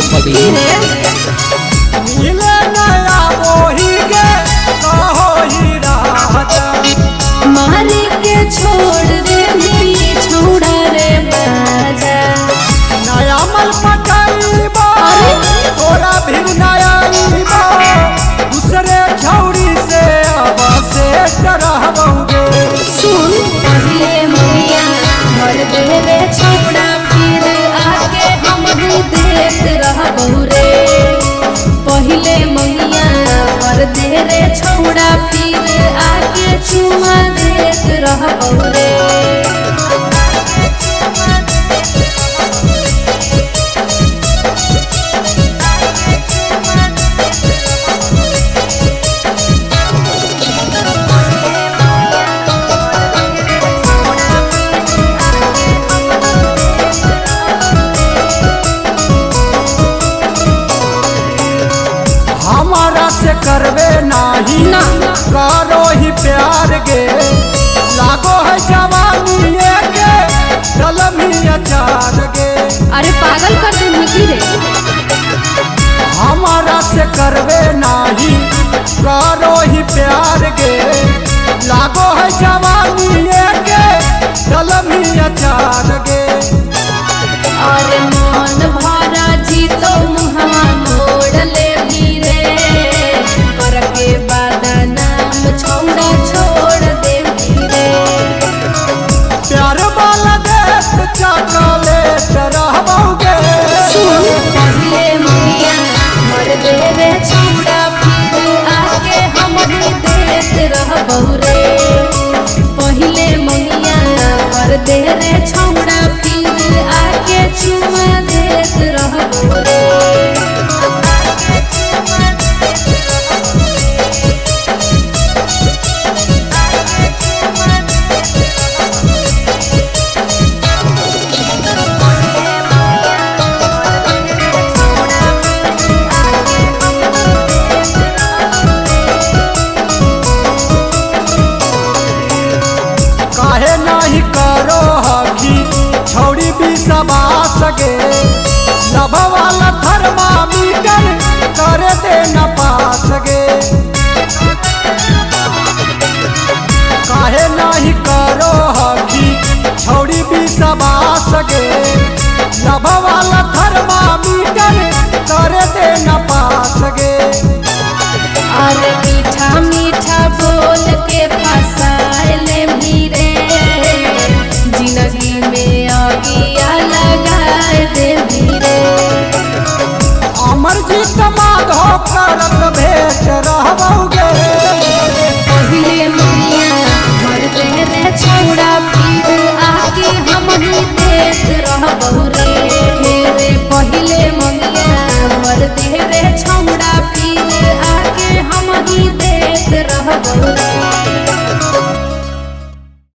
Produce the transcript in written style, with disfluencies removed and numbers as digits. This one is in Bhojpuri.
के पड़ी मिले नया वही के कहो ही राजा मारे के छोड़ दे छोड़ा रे बाजा नया मल पटाईबा तोरा भी नया ईबा दूसरे छौड़ी से अब से डरहबोगे सुन पहले ममिया मर देवे छोड़ा फिर आगे हम भी देख रहबहु रे पहले ममिया मर देवे छोड़ा फिर आगे चुमा देख रहबहु रे हमारा से करवे नाही ना करो ही प्यार गे लागो है जवानी के कलमी अचार गे अरे पागल कर दे मुझी रे हमारा से करवे नाही करो ही प्यार गे लागो है जवानी के कलमी अचार गे अरे मन भरा जी तो मुहवा मोड़ ले रे करके बदनाम छौड़ा छोड़ दे रे प्यार वाला देश चकले रहबोगे सुन पहले ममिया मर देवे छौड़ा फिर आगे हम भी देख रहबहु रे पहले ममिया मर दे रे छौड़ा फिर आगे चुमा देख रहबहु रे काहे नहीं करो हकी छौड़ी भी सबा सके लब वाला थर्मामीटर करे दे न पा सके